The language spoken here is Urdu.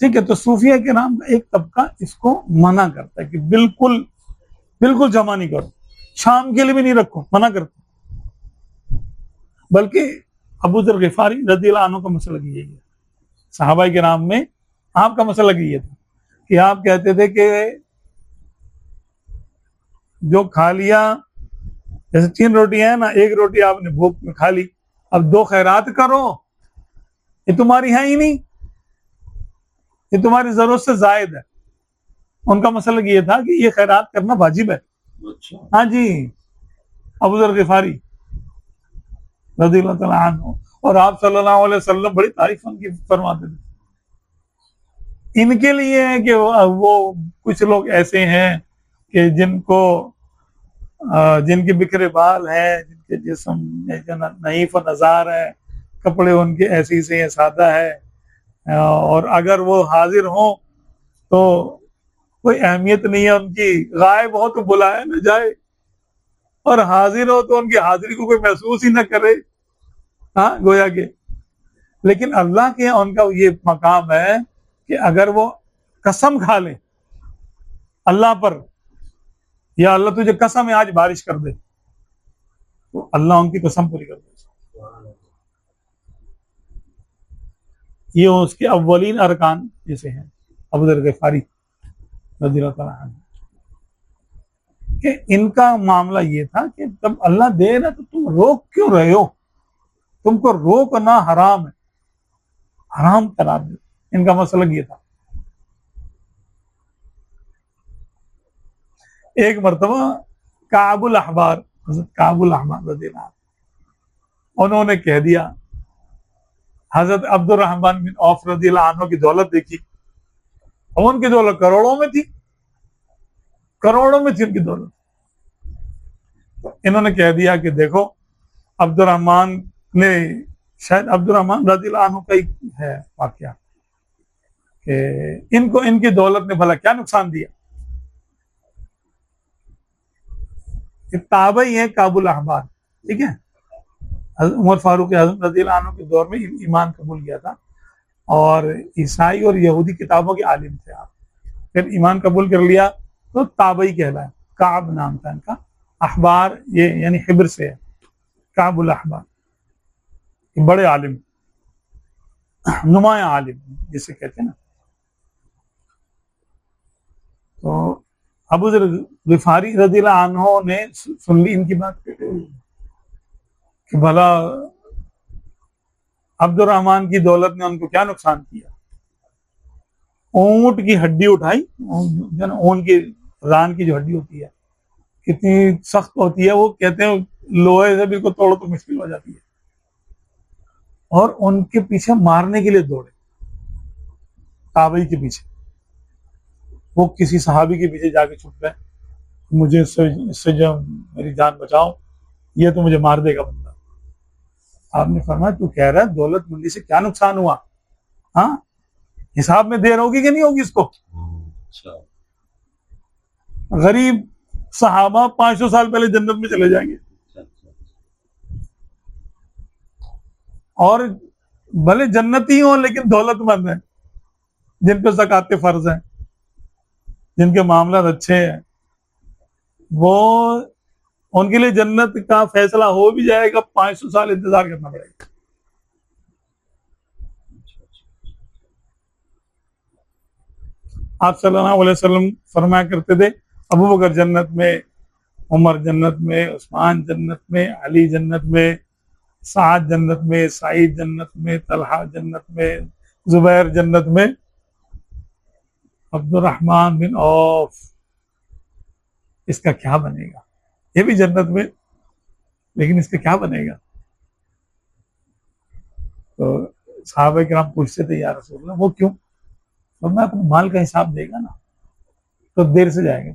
ٹھیک ہے، تو صوفیہ کے نام کا ایک طبقہ اس کو منع کرتا ہے کہ بالکل بالکل جمع نہیں کرو، شام کے لیے بھی نہیں رکھو، منع کرتا۔ بلکہ ابو ذر غفاری رضی اللہ عنہ کا مسئلہ یہی ہے، صحابہ کے نام میں آپ کا مسئلہ یہ تھا کہ آپ کہتے تھے کہ جو کھا لیا، جیسے 3 روٹیاں ہیں نا، ایک روٹی آپ نے بھوک میں کھا لی، اب 2 خیرات کرو، یہ تمہاری ہے ہی نہیں، یہ تمہاری ضرورت سے زائد ہے۔ ان کا مسئلہ یہ تھا کہ یہ خیرات کرنا واجب ہے۔ ہاں جی، ابو ذر غفاری رضی اللہ تعالیٰ عنہ، اور آپ صلی اللہ علیہ وسلم بڑی تعریف ان کی فرماتے تھے۔ ان کے لیے ہے کہ وہ کچھ لوگ ایسے ہیں کہ جن کے بکھرے بال ہیں، جن کے جسم نحیف و نزار ہے، کپڑے ان کے ایسے سے ہیں، سادہ ہے، اور اگر وہ حاضر ہوں تو کوئی اہمیت نہیں ہے ان کی، غائب ہو تو بلایا نہ جائے، اور حاضر ہو تو ان کی حاضری کو کوئی محسوس ہی نہ کرے، ہاں گویا کہ۔ لیکن اللہ کے ان کا یہ مقام ہے کہ اگر وہ قسم کھا لیں اللہ پر، یا اللہ تجھے قسم ہے آج بارش کر دے، تو اللہ ان کی قسم پوری کر دے۔ یہ اس کے اولین ارکان جیسے ہیں ابو ذر غفاری رضی اللہ تعالیٰ عنہ، کہ ان کا معاملہ یہ تھا کہ جب اللہ دے نا تو تم روک کیوں رہے ہو؟ تم کو روکنا حرام ہے، حرام قرار دے۔ ان کا مسئلہ یہ تھا۔ ایک مرتبہ کعب الاحبار، حضرت کعب الاحبار رضی اللہ عنہ، انہوں نے کہہ دیا، حضرت عبد الرحمن بن عوف رضی اللہ عنہ کی دولت دیکھی، اور ان کی دولت کروڑوں میں تھی، کروڑوں میں تھی ان کی دولت۔ تو انہوں نے کہہ دیا کہ دیکھو، عبد الرحمن نے، شاید عبد الرحمن رضی اللہ عنہ کا ہی ہے واقعہ، کہ ان کی دولت نے بھلا کیا نقصان دیا؟ تابعی ہے کعب الاحبار، ٹھیک ہے، عمر فاروق اعظم رضی اللہ عنہ کے دور میں ایمان قبول کیا تھا، اور عیسائی اور یہودی کتابوں کے عالم تھے آپ، پھر ایمان قبول کر لیا تو تابعی کہلایا، کعب نام تھا ان کا، احبار یہ یعنی حبر سے ہے، کعب الاحبار، بڑے عالم، نمایاں عالم جسے کہتے ہیں نا۔ تو ابو ذر غفاری رضی اللہ عنہ نے سن لی ان کی بات کہ بھلا عبد الرحمن کی دولت نے ان کو کیا نقصان کیا۔ اونٹ کی ہڈی اٹھائی، اونٹ کی ران کی جو ہڈی ہوتی ہے کتنی سخت ہوتی ہے، وہ کہتے ہیں لوہے سے بھی کو توڑو تو مشکل ہو جاتی ہے، اور ان کے پیچھے مارنے کے لیے دوڑے، تابعی کے پیچھے، وہ کسی صحابی کے پیچھے جا کے چھپ گئے، مجھے اس سے جو میری جان بچاؤ، یہ تو مجھے مار دے گا بندہ۔ آپ نے فرمایا تو کہہ رہا ہے دولت مندی سے کیا نقصان ہوا، ہاں حساب میں دیر ہوگی کہ نہیں ہوگی اس کو؟ غریب صحابہ 500 سال پہلے جنت میں چلے جائیں گے، اور بھلے جنتی ہوں لیکن دولت مند ہیں، جن پہ زکوٰۃ فرض ہیں، جن کے معاملات اچھے ہیں، وہ ان کے لیے جنت کا فیصلہ ہو بھی جائے گا، 500 سال انتظار کرنا پڑے گا۔ آپ صلی اللہ علیہ وسلم فرمایا کرتے تھے ابو بکر جنت میں، عمر جنت میں، عثمان جنت میں، علی جنت میں، سعد جنت میں، سعید جنت میں، طلحہ جنت میں، زبیر جنت میں، عبد الرحمن بن عوف اس کا کیا بنے گا؟ یہ بھی جنت میں، لیکن اس کا کیا بنے گا؟ تو صحابہ کرام پوچھتے تھے یا رسول اللہ وہ کیوں؟ فرمایا اپنے مال کا حساب دے گا نا تو دیر سے جائے گا۔